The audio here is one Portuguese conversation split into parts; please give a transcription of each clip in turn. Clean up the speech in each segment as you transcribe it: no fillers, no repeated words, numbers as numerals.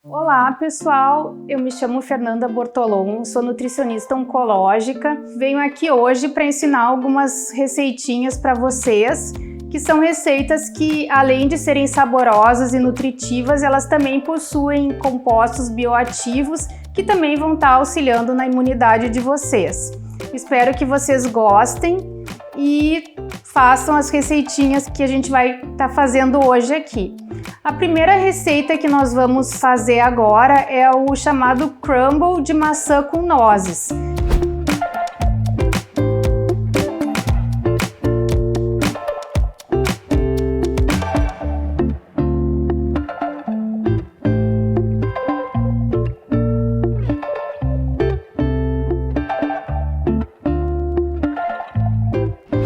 Olá pessoal, eu me chamo Fernanda Bortolom, sou nutricionista oncológica. Venho aqui hoje para ensinar algumas receitinhas para vocês, que são receitas que, além de serem saborosas e nutritivas, elas também possuem compostos bioativos que também vão estar auxiliando na imunidade de vocês. Espero que vocês gostem e façam as receitinhas que a gente vai estar fazendo hoje aqui. A primeira receita que nós vamos fazer agora é o chamado crumble de maçã com nozes.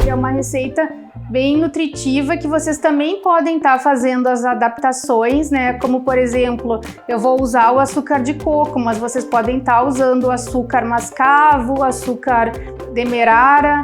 É uma receita bem nutritiva que vocês também podem estar fazendo as adaptações, né? Como por exemplo, eu vou usar o açúcar de coco, mas vocês podem estar usando o açúcar mascavo, açúcar demerara,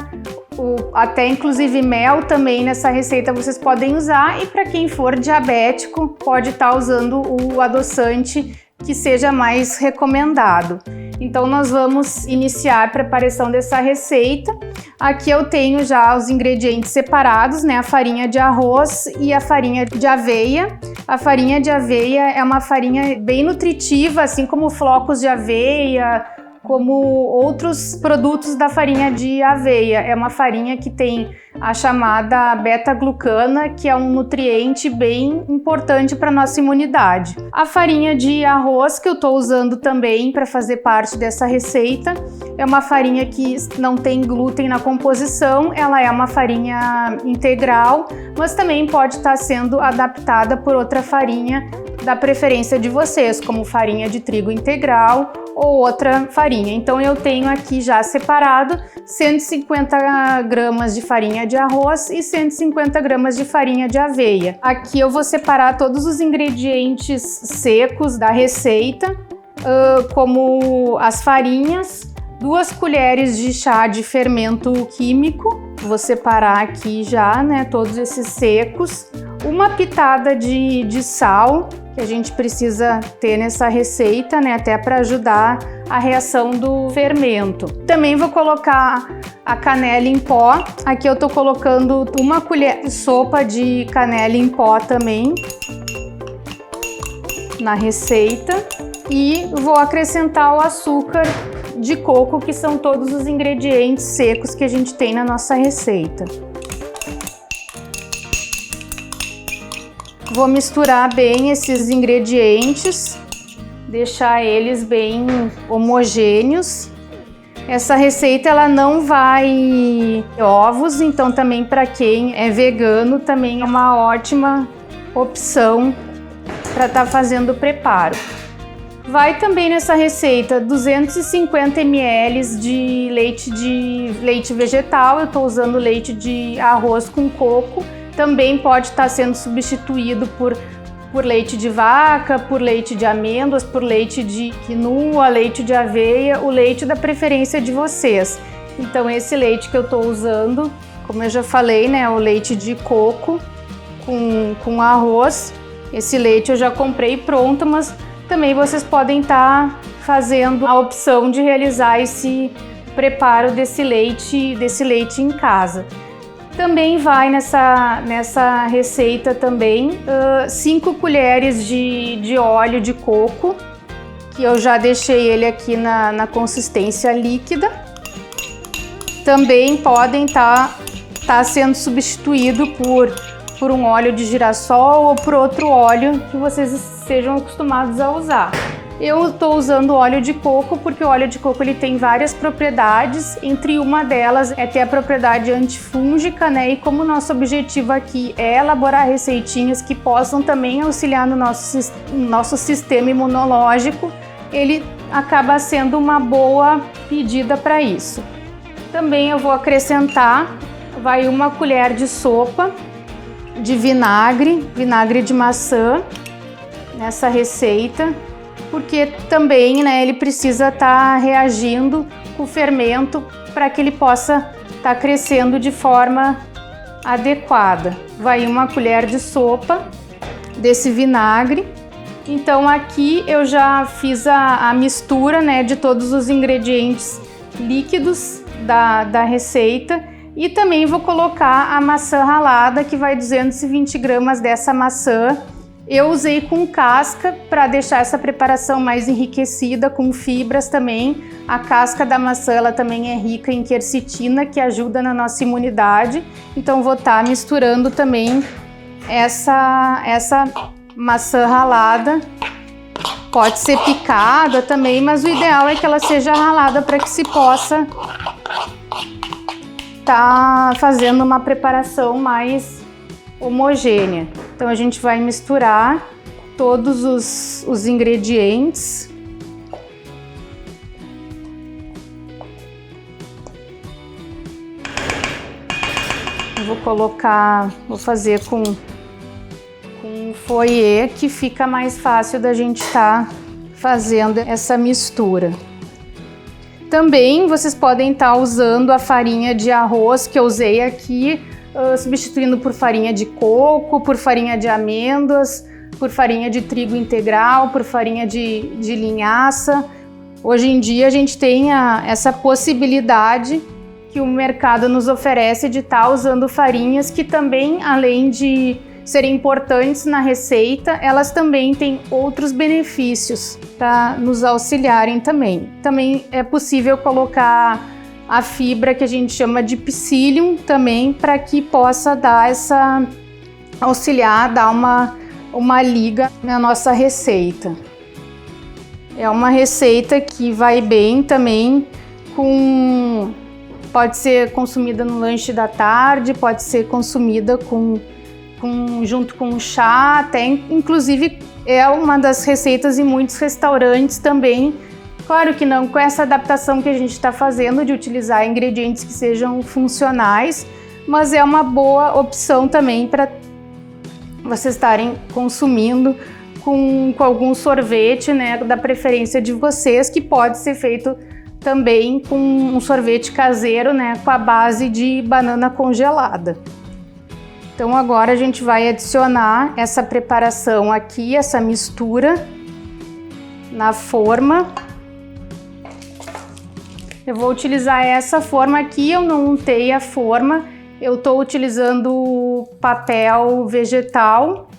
até inclusive mel também nessa receita vocês podem usar. E para quem for diabético, pode estar usando o adoçante que seja mais recomendado. Então nós vamos iniciar a preparação dessa receita. Aqui eu tenho já os ingredientes separados, né? A farinha de arroz e a farinha de aveia. A farinha de aveia é uma farinha bem nutritiva, assim como flocos de aveia, como outros produtos da farinha de aveia. É uma farinha que tem a chamada beta-glucana, que é um nutriente bem importante para a nossa imunidade. A farinha de arroz que eu estou usando também para fazer parte dessa receita é uma farinha que não tem glúten na composição, ela é uma farinha integral, mas também pode estar sendo adaptada por outra farinha da preferência de vocês, como farinha de trigo integral ou outra farinha. Então eu tenho aqui já separado 150 gramas de farinha de arroz e 150 gramas de farinha de aveia. Aqui eu vou separar todos os ingredientes secos da receita, como as farinhas, 2 colheres de chá de fermento químico, vou separar aqui já, né, todos esses secos, uma pitada de sal, que a gente precisa ter nessa receita, né, até para ajudar a reação do fermento. Também vou colocar a canela em pó. Aqui eu tô colocando 1 colher de sopa de canela em pó também na receita. E vou acrescentar o açúcar de coco, que são todos os ingredientes secos que a gente tem na nossa receita. Vou misturar bem esses ingredientes, deixar eles bem homogêneos. Essa receita ela não vai ovos, então também para quem é vegano também é uma ótima opção para estar fazendo o preparo. Vai também nessa receita 250 ml de leite vegetal, eu estou usando leite de arroz com coco. Também pode estar sendo substituído por leite de vaca, por leite de amêndoas, por leite de quinoa, leite de aveia, o leite da preferência de vocês. Então esse leite que eu estou usando, como eu já falei, né, o leite de coco com arroz. Esse leite eu já comprei pronto, mas também vocês podem estar fazendo a opção de realizar esse preparo desse leite em casa. Também vai nessa receita também 5 colheres de óleo de coco, que eu já deixei ele aqui na consistência líquida. Também podem estar sendo substituído por um óleo de girassol ou por outro óleo que vocês sejam acostumados a usar. Eu estou usando óleo de coco porque o óleo de coco ele tem várias propriedades, entre uma delas é ter a propriedade antifúngica, né? E como o nosso objetivo aqui é elaborar receitinhas que possam também auxiliar no nosso sistema imunológico, ele acaba sendo uma boa pedida para isso. Também eu vou acrescentar 1 colher de sopa de vinagre de maçã nessa receita, porque também, né, ele precisa estar reagindo com o fermento para que ele possa estar crescendo de forma adequada. Vai 1 colher de sopa desse vinagre Então aqui eu já fiz a mistura, né, de todos os ingredientes líquidos da receita, e também vou colocar a maçã ralada, que vai 220 gramas dessa maçã. Eu usei com casca para deixar essa preparação mais enriquecida, com fibras também. A casca da maçã ela também é rica em quercetina, que ajuda na nossa imunidade. Então vou estar misturando também essa maçã ralada. Pode ser picada também, mas o ideal é que ela seja ralada para que se possa estar fazendo uma preparação mais homogênea. Então a gente vai misturar todos os ingredientes. Eu vou fazer com fouet, que fica mais fácil da gente estar fazendo essa mistura. Também vocês podem estar usando a farinha de arroz que eu usei aqui, substituindo por farinha de coco, por farinha de amêndoas, por farinha de trigo integral, por farinha de linhaça. Hoje em dia a gente tem essa possibilidade que o mercado nos oferece de estar usando farinhas que também, além de serem importantes na receita, elas também têm outros benefícios para nos auxiliarem também. Também é possível colocar a fibra que a gente chama de psyllium também, para que possa dar auxiliar, dar uma liga na nossa receita. É uma receita que vai bem também pode ser consumida no lanche da tarde, pode ser consumida junto com chá, até inclusive é uma das receitas em muitos restaurantes também. Claro que não com essa adaptação que a gente está fazendo de utilizar ingredientes que sejam funcionais, mas é uma boa opção também para vocês estarem consumindo com algum sorvete, né, da preferência de vocês, que pode ser feito também com um sorvete caseiro, né, com a base de banana congelada. Então agora a gente vai adicionar essa preparação aqui, essa mistura na forma. Eu vou utilizar essa forma aqui, eu não untei a forma, eu estou utilizando papel vegetal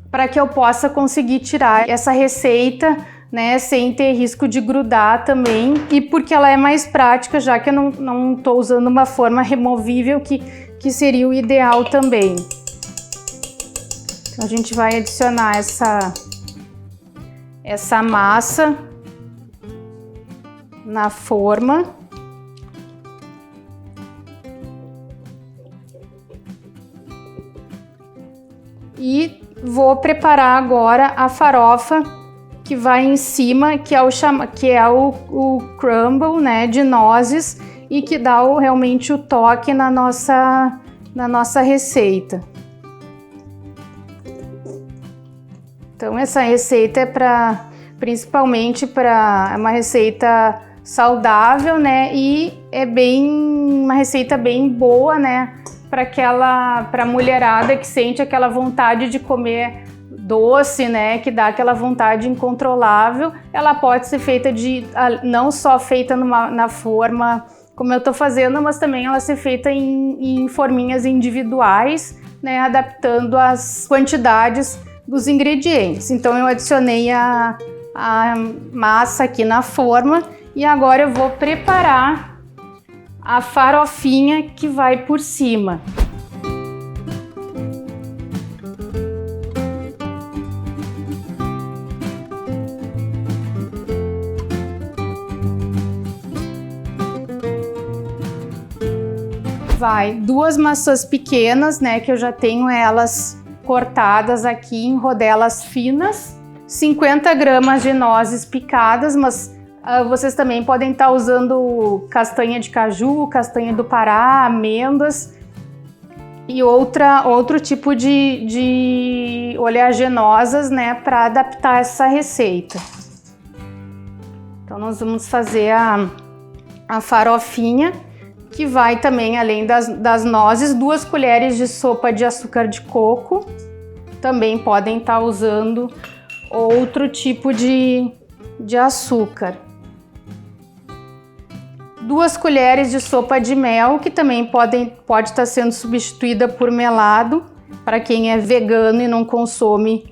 para que eu possa conseguir tirar essa receita, né, sem ter risco de grudar também, e porque ela é mais prática, já que eu não estou usando uma forma removível, que seria o ideal também. Então a gente vai adicionar essa massa na forma. E vou preparar agora a farofa que vai em cima, que é o crumble, né, de nozes, e que dá realmente o toque na nossa receita. Então essa receita é principalmente para uma receita saudável, né, e é uma receita bem boa, né, para a mulherada que sente aquela vontade de comer doce, né, que dá aquela vontade incontrolável. Ela pode ser feita não só feita na forma como eu estou fazendo, mas também ela ser feita em forminhas individuais, né, adaptando as quantidades dos ingredientes. Então eu adicionei a massa aqui na forma e agora eu vou preparar a farofinha que vai por cima. Vai 2 maçãs pequenas, né, que eu já tenho elas cortadas aqui em rodelas finas, 50 gramas de nozes picadas, mas vocês também podem estar usando castanha de caju, castanha do Pará, amêndoas e outro tipo de oleaginosas, né, para adaptar essa receita. Então nós vamos fazer a farofinha, que vai também, além das nozes, 2 colheres de sopa de açúcar de coco. Também podem estar usando outro tipo de açúcar. 2 colheres de sopa de mel, que também pode estar sendo substituída por melado, para quem é vegano e não consome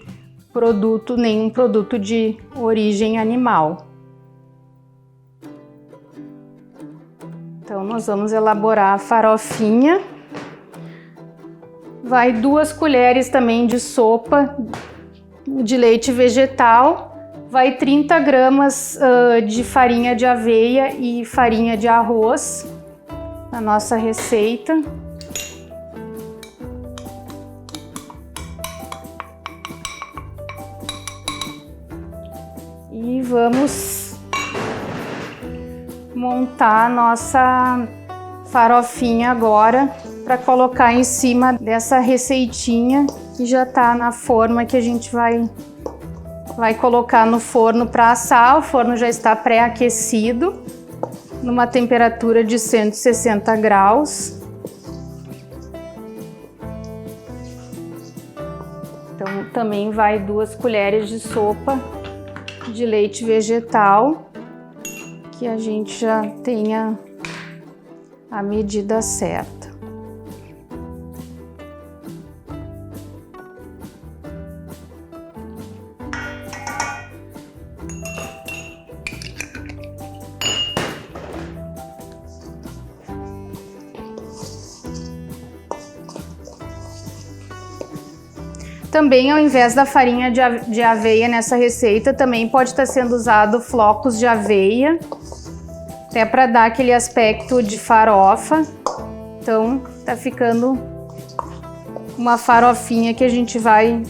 nenhum produto de origem animal. Então, nós vamos elaborar a farofinha. Vai 2 colheres também de sopa de leite vegetal. Vai 30 gramas de farinha de aveia e farinha de arroz na nossa receita. E vamos montar a nossa farofinha agora para colocar em cima dessa receitinha que já está na forma que a gente vai colocar no forno para assar. O forno já está pré-aquecido, numa temperatura de 160 graus. Então, também vai 2 colheres de sopa de leite vegetal, que a gente já tenha a medida certa. Também, ao invés da farinha de aveia nessa receita, também pode estar sendo usado flocos de aveia, até para dar aquele aspecto de farofa. Então, tá ficando uma farofinha que a gente vai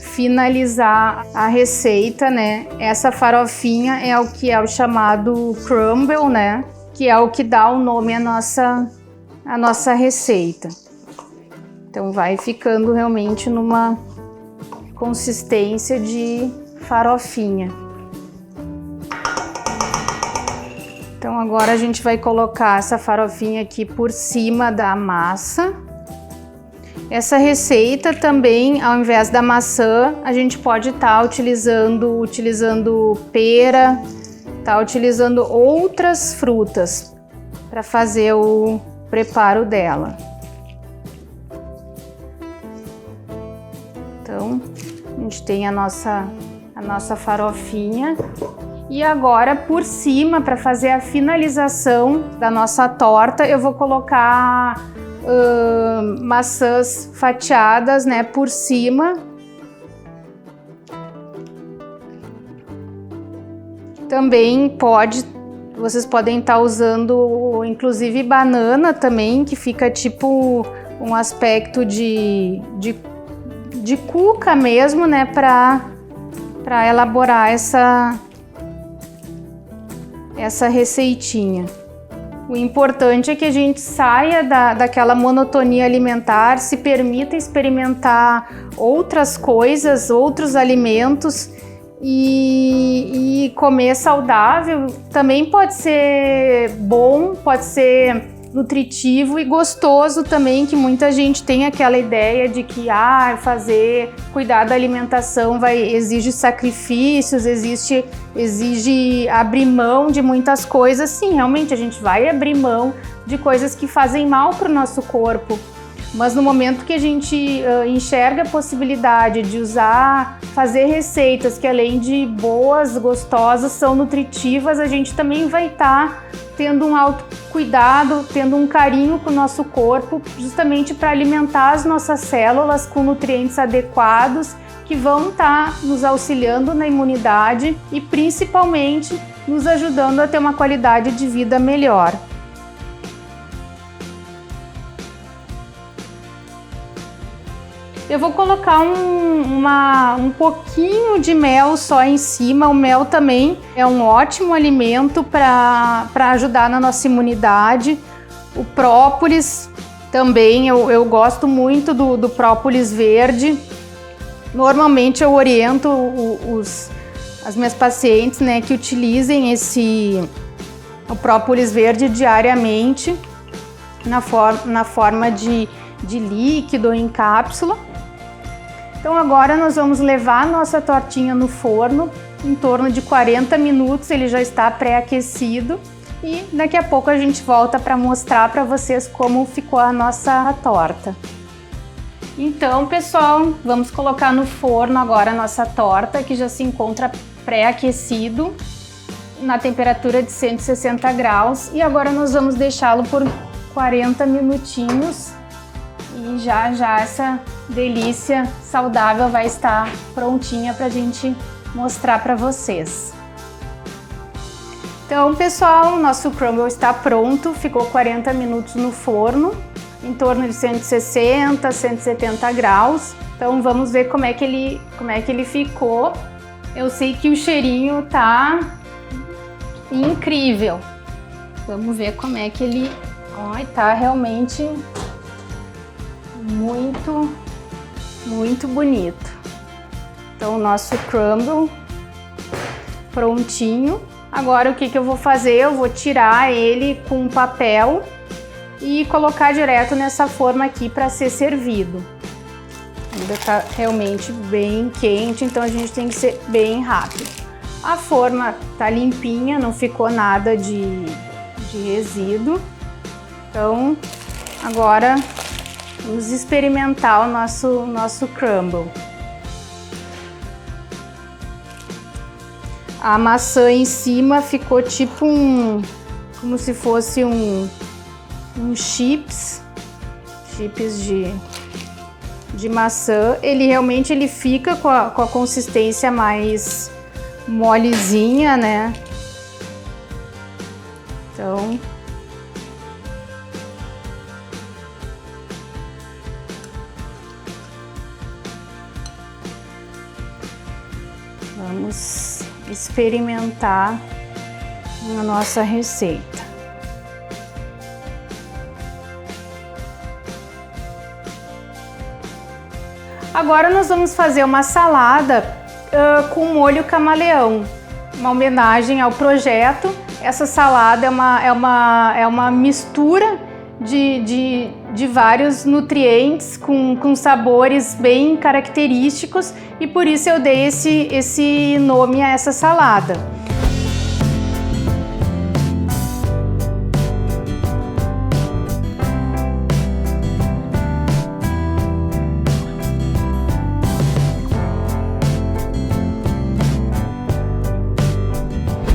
finalizar a receita, né? Essa farofinha é o que é o chamado crumble, né? Que é o que dá o nome à nossa receita. Então vai ficando realmente numa consistência de farofinha. Então agora a gente vai colocar essa farofinha aqui por cima da massa. Essa receita também, ao invés da maçã, a gente pode estar utilizando pera, utilizando outras frutas para fazer o preparo dela. Então, a gente tem a nossa farofinha. E agora, por cima, para fazer a finalização da nossa torta, eu vou colocar maçãs fatiadas, né, por cima. Também vocês podem estar usando, inclusive, banana também, que fica tipo um aspecto de cuca mesmo, né, para elaborar essa receitinha. O importante é que a gente saia daquela monotonia alimentar, se permita experimentar outras coisas, outros alimentos, e comer saudável também pode ser bom, pode ser nutritivo e gostoso também, que muita gente tem aquela ideia de que cuidar da alimentação exige sacrifícios, exige abrir mão de muitas coisas. Sim, realmente a gente vai abrir mão de coisas que fazem mal para o nosso corpo, mas no momento que a gente enxerga a possibilidade de fazer receitas que, além de boas, gostosas, são nutritivas, a gente também vai estar tendo um autocuidado, tendo um carinho com o nosso corpo, justamente para alimentar as nossas células com nutrientes adequados, que vão estar nos auxiliando na imunidade e principalmente nos ajudando a ter uma qualidade de vida melhor. Eu vou colocar um pouquinho de mel só em cima. O mel também é um ótimo alimento para ajudar na nossa imunidade. O própolis também, eu gosto muito do própolis verde. Normalmente eu oriento as minhas pacientes, né, que utilizem o própolis verde diariamente na forma de líquido ou em cápsula. Então agora nós vamos levar a nossa tortinha no forno, em torno de 40 minutos, ele já está pré-aquecido. E daqui a pouco a gente volta para mostrar para vocês como ficou a nossa torta. Então, pessoal, vamos colocar no forno agora a nossa torta, que já se encontra pré-aquecido na temperatura de 160 graus. E agora nós vamos deixá-lo por 40 minutinhos e já essa delícia saudável vai estar prontinha para a gente mostrar para vocês. Então, pessoal, nosso crumble está pronto, ficou 40 minutos no forno, em torno de 160, 170 graus. Então, vamos ver como é que ele ficou. Eu sei que o cheirinho tá incrível. Vamos ver como é que ele... Ó, tá realmente muito, muito bonito. Então, o nosso crumble prontinho. Agora o que eu vou fazer? Eu vou tirar ele com um papel e colocar direto nessa forma aqui para ser servido. Ainda tá realmente bem quente, então a gente tem que ser bem rápido. A forma tá limpinha, não ficou nada de resíduo. Então agora vamos experimentar o nosso crumble. A maçã em cima ficou tipo como se fosse um chips de maçã. Ele realmente fica com a consistência mais molezinha, né? Então vamos experimentar a nossa receita. Agora nós vamos fazer uma salada com molho camaleão, uma homenagem ao projeto. Essa salada é uma mistura de vários nutrientes com sabores bem característicos e por isso eu dei esse nome a essa salada.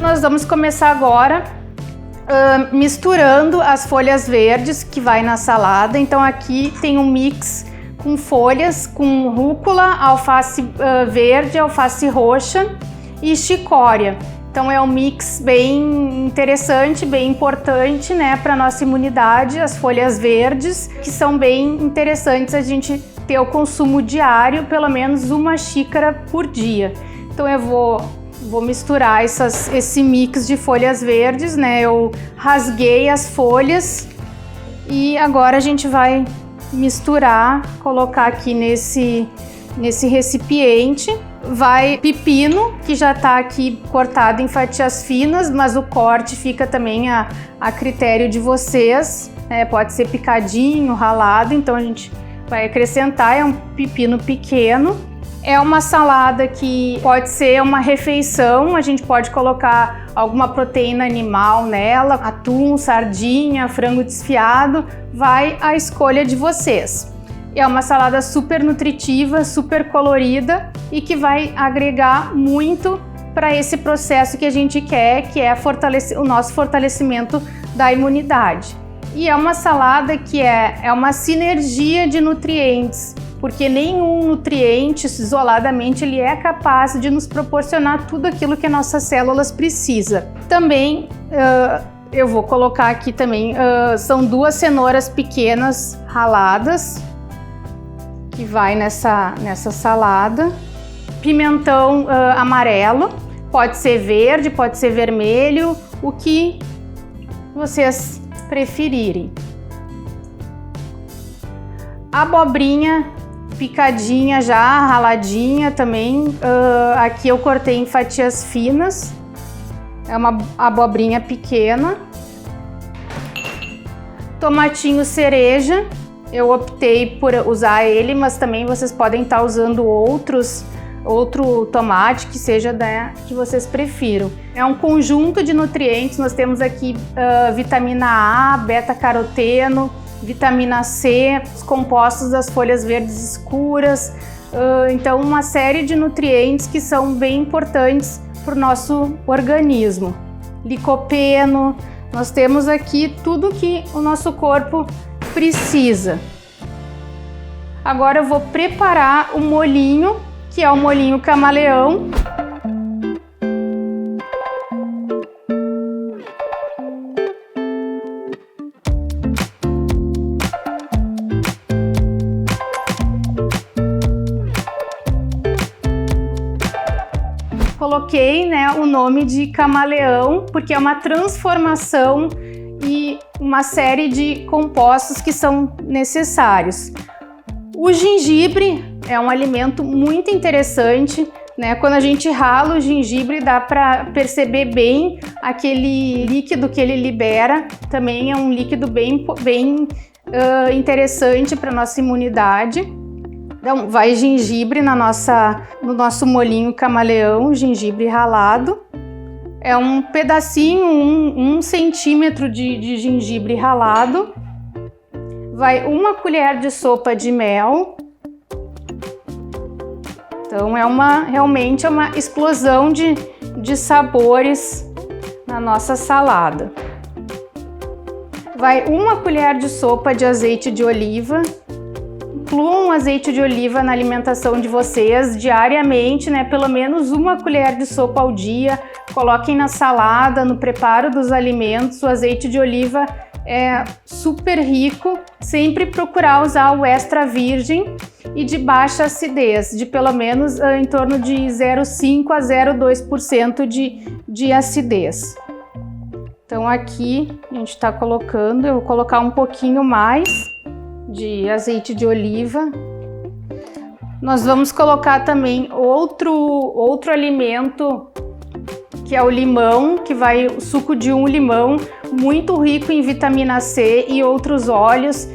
Nós vamos começar agora misturando as folhas verdes que vai na salada. Então aqui tem um mix com folhas, com rúcula, alface verde, alface roxa e chicória. Então é um mix bem interessante, bem importante, né, para nossa imunidade. As folhas verdes, que são bem interessantes a gente ter o consumo diário, pelo menos uma xícara por dia. Então eu vou misturar esse mix de folhas verdes, né? Eu rasguei as folhas e agora a gente vai misturar, colocar aqui nesse recipiente. Vai pepino, que já tá aqui cortado em fatias finas, mas o corte fica também a critério de vocês. Pode ser picadinho, ralado, então a gente vai acrescentar. É um pepino pequeno. É uma salada que pode ser uma refeição, a gente pode colocar alguma proteína animal nela, atum, sardinha, frango desfiado, vai à escolha de vocês. É uma salada super nutritiva, super colorida e que vai agregar muito para esse processo que a gente quer, que é o nosso fortalecimento da imunidade. E é uma salada que é uma sinergia de nutrientes, porque nenhum nutriente isoladamente ele é capaz de nos proporcionar tudo aquilo que as nossas células precisam. Também eu vou colocar aqui também, são 2 cenouras pequenas raladas, que vai nessa salada. Pimentão amarelo, pode ser verde, pode ser vermelho, o que vocês preferirem. Abobrinha picadinha já, raladinha também, aqui eu cortei em fatias finas, é uma abobrinha pequena. Tomatinho cereja, eu optei por usar ele, mas também vocês podem estar usando outro tomate que seja que vocês prefiram. É um conjunto de nutrientes, nós temos aqui vitamina A, beta-caroteno, vitamina C, os compostos das folhas verdes escuras, então uma série de nutrientes que são bem importantes para o nosso organismo. Licopeno, nós temos aqui tudo que o nosso corpo precisa. Agora eu vou preparar o molhinho, que é o molhinho camaleão. Coloquei, o nome de camaleão porque é uma transformação e uma série de compostos que são necessários. O gengibre é um alimento muito interessante, Quando a gente rala o gengibre dá para perceber bem aquele líquido que ele libera. Também é um líquido bem interessante para nossa imunidade. Então, vai gengibre no nosso molhinho camaleão, gengibre ralado. É um pedacinho, um centímetro de gengibre ralado. Vai 1 colher de sopa de mel. Então, realmente é uma explosão de sabores na nossa salada. Vai 1 colher de sopa de azeite de oliva. Incluam azeite de oliva na alimentação de vocês diariamente, Pelo menos 1 colher de sopa ao dia. Coloquem na salada, no preparo dos alimentos. O azeite de oliva é super rico. Sempre procurar usar o extra virgem e de baixa acidez, de pelo menos em torno de 0,5 a 0,2% de acidez. Então aqui a gente está colocando, eu vou colocar um pouquinho mais de azeite de oliva. Nós vamos colocar também outro alimento, que é o limão, o suco de um limão, muito rico em vitamina C e outros óleos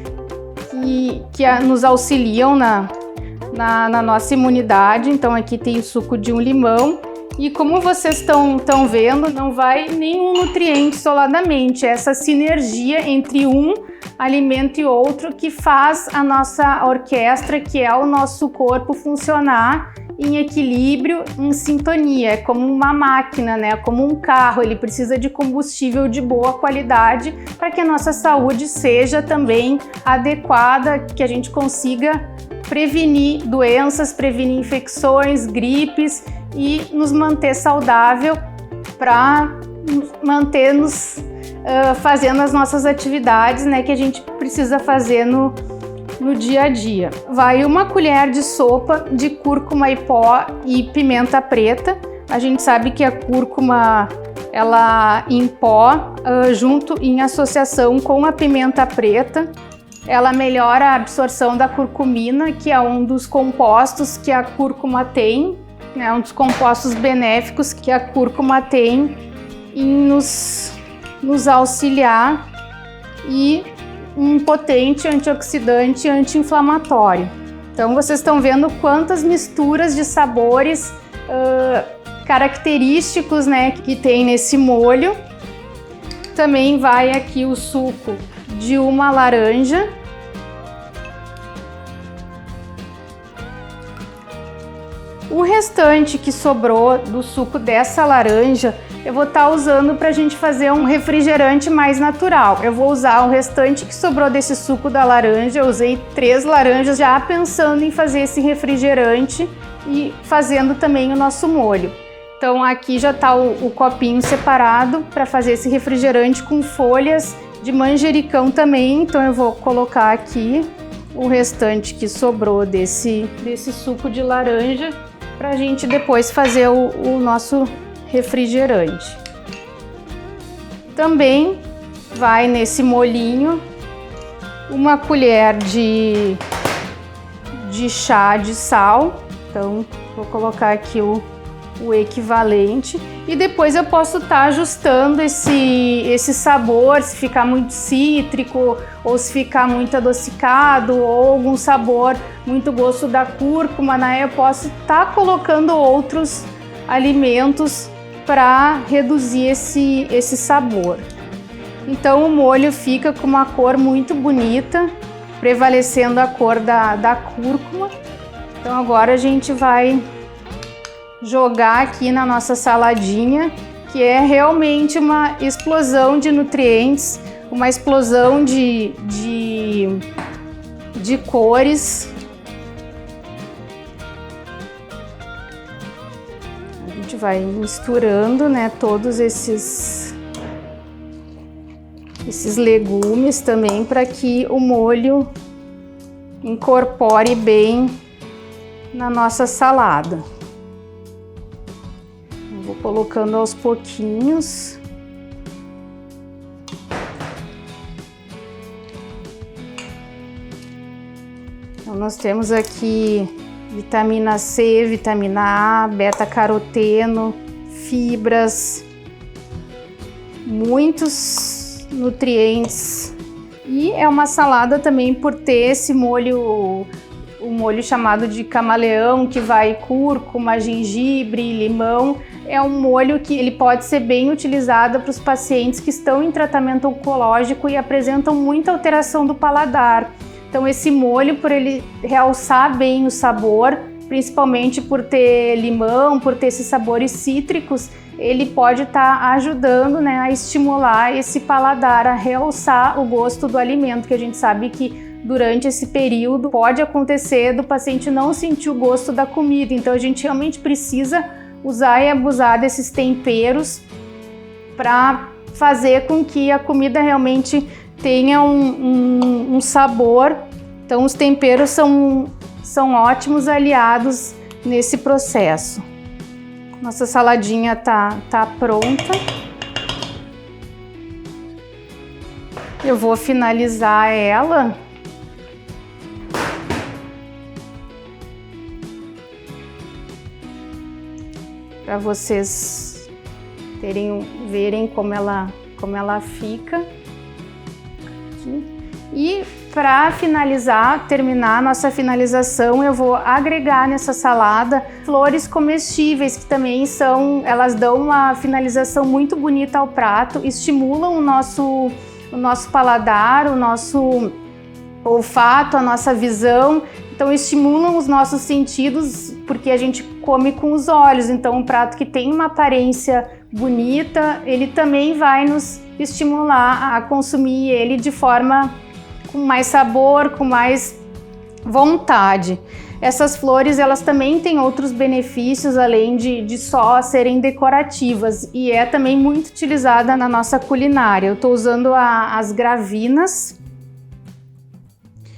que nos auxiliam na nossa imunidade. Então aqui tem o suco de um limão. E como vocês estão vendo, não vai nenhum nutriente isoladamente. Essa sinergia entre um alimento e outro que faz a nossa orquestra, que é o nosso corpo, funcionar em equilíbrio, em sintonia. É como uma máquina, como um carro, ele precisa de combustível de boa qualidade para que a nossa saúde seja também adequada, que a gente consiga prevenir doenças, prevenir infecções, gripes e nos manter saudável para manter-nos fazendo as nossas atividades, que a gente precisa fazer no dia a dia. Vai 1 colher de sopa de cúrcuma em pó e pimenta preta. A gente sabe que a cúrcuma, ela em pó, junto em associação com a pimenta preta, ela melhora a absorção da curcumina, que é um dos compostos que a cúrcuma tem, um dos compostos benéficos que a cúrcuma tem em nos auxiliar, e um potente antioxidante anti-inflamatório. Então vocês estão vendo quantas misturas de sabores característicos, que tem nesse molho. Também vai aqui o suco de uma laranja. O restante que sobrou do suco dessa laranja, eu vou estar usando para a gente fazer um refrigerante mais natural. Eu vou usar o restante que sobrou desse suco da laranja. Eu usei 3 laranjas já pensando em fazer esse refrigerante e fazendo também o nosso molho. Então aqui já está o copinho separado para fazer esse refrigerante com folhas de manjericão também. Então eu vou colocar aqui o restante que sobrou desse suco de laranja para a gente depois fazer o nosso refrigerante. Também vai nesse molhinho 1 colher de chá de sal. Então vou colocar aqui o o equivalente, e depois eu posso estar ajustando esse sabor, se ficar muito cítrico ou se ficar muito adocicado ou algum sabor, muito gosto da cúrcuma, né? Eu posso estar colocando outros alimentos para reduzir esse sabor. Então o molho fica com uma cor muito bonita, prevalecendo a cor da cúrcuma. Então agora a gente vai jogar aqui na nossa saladinha, que é realmente uma explosão de nutrientes, uma explosão de cores. A gente vai misturando, né, todos esses legumes também, para que o molho incorpore bem na nossa salada. Eu vou colocando aos pouquinhos. Então nós temos aqui vitamina C, vitamina A, beta-caroteno, fibras, muitos nutrientes. E é uma salada também por ter esse molho, o molho chamado de camaleão, que vai cúrcuma, gengibre, limão. É um molho que ele pode ser bem utilizado para os pacientes que estão em tratamento oncológico e apresentam muita alteração do paladar. Então esse molho, por ele realçar bem o sabor, principalmente por ter limão, por ter esses sabores cítricos, ele pode estar ajudando, né, a estimular esse paladar, a realçar o gosto do alimento, que a gente sabe que durante esse período pode acontecer do paciente não sentir o gosto da comida. Então a gente realmente precisa usar e abusar desses temperos para fazer com que a comida realmente tenha um sabor. Então os temperos são ótimos aliados nesse processo. Nossa saladinha tá pronta. Eu vou finalizar ela para vocês verem como ela fica aqui. E para finalizar, terminar a nossa finalização, eu vou agregar nessa salada flores comestíveis, que também elas dão uma finalização muito bonita ao prato, estimulam o nosso paladar, o nosso olfato, a nossa visão. Então estimulam os nossos sentidos, porque a gente come com os olhos. Então um prato que tem uma aparência bonita, ele também vai nos estimular a consumir ele de forma com mais sabor, com mais vontade. Essas flores, elas também têm outros benefícios, além de só serem decorativas, e é também muito utilizada na nossa culinária. Eu estou usando as gravinas.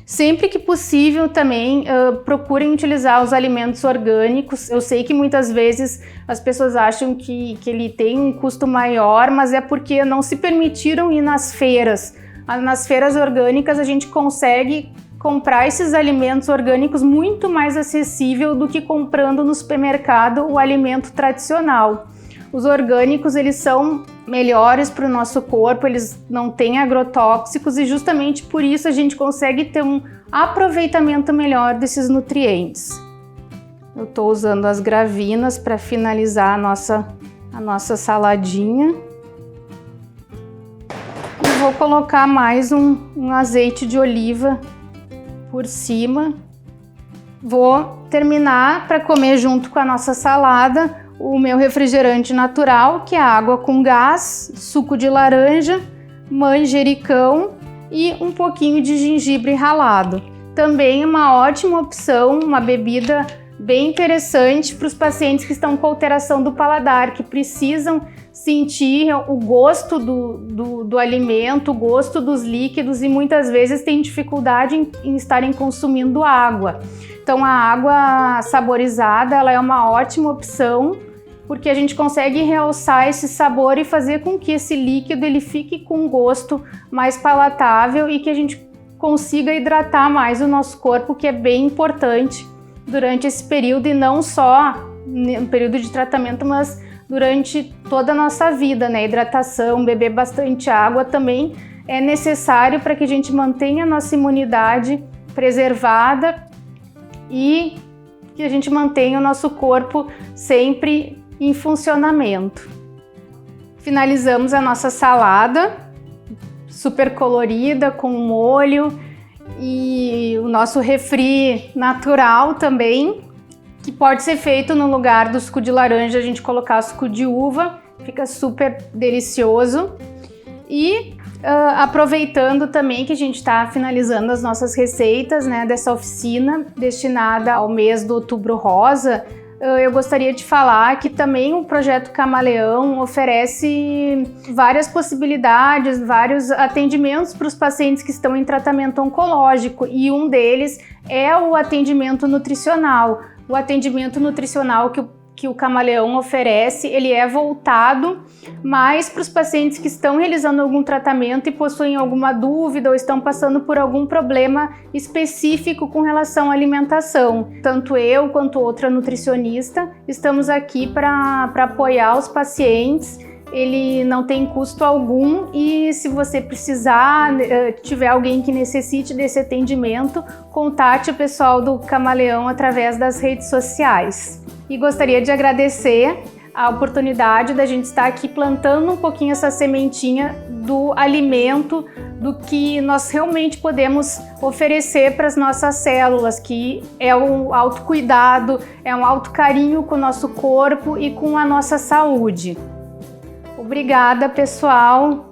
Sempre que possível também procurem utilizar os alimentos orgânicos. Eu sei que muitas vezes as pessoas acham que ele tem um custo maior, mas é porque não se permitiram ir nas feiras. Nas feiras orgânicas a gente consegue comprar esses alimentos orgânicos muito mais acessível do que comprando no supermercado o alimento tradicional. Os orgânicos, eles são melhores para o nosso corpo, eles não têm agrotóxicos e justamente por isso a gente consegue ter um aproveitamento melhor desses nutrientes. Eu estou usando as gravinas para finalizar a nossa saladinha. E vou colocar mais um azeite de oliva por cima. Vou terminar para comer junto com a nossa salada o meu refrigerante natural, que é água com gás, suco de laranja, manjericão e um pouquinho de gengibre ralado. Também uma ótima opção, uma bebida bem interessante para os pacientes que estão com alteração do paladar, que precisam sentir o gosto do alimento, o gosto dos líquidos e muitas vezes têm dificuldade em estarem consumindo água. Então a água saborizada, ela é uma ótima opção, porque a gente consegue realçar esse sabor e fazer com que esse líquido ele fique com um gosto mais palatável e que a gente consiga hidratar mais o nosso corpo, que é bem importante durante esse período, e não só no período de tratamento, mas durante toda a nossa vida, né? Hidratação, beber bastante água também é necessário para que a gente mantenha a nossa imunidade preservada e que a gente mantenha o nosso corpo sempre em funcionamento. Finalizamos a nossa salada, super colorida, com molho, e o nosso refri natural também, que pode ser feito no lugar do suco de laranja, a gente colocar suco de uva, fica super delicioso. E aproveitando também que a gente está finalizando as nossas receitas, né, dessa oficina destinada ao mês do Outubro Rosa, eu gostaria de falar que também o Projeto Camaleão oferece várias possibilidades, vários atendimentos para os pacientes que estão em tratamento oncológico, e um deles é o atendimento nutricional. O atendimento nutricional que o Camaleão oferece, ele é voltado mais para os pacientes que estão realizando algum tratamento e possuem alguma dúvida ou estão passando por algum problema específico com relação à alimentação. Tanto eu quanto outra nutricionista estamos aqui para apoiar os pacientes. Ele não tem custo algum e se você precisar, tiver alguém que necessite desse atendimento, contate o pessoal do Camaleão através das redes sociais. E gostaria de agradecer a oportunidade da gente estar aqui plantando um pouquinho essa sementinha do alimento, do que nós realmente podemos oferecer para as nossas células, que é um autocuidado, é um autocarinho com o nosso corpo e com a nossa saúde. Obrigada, pessoal!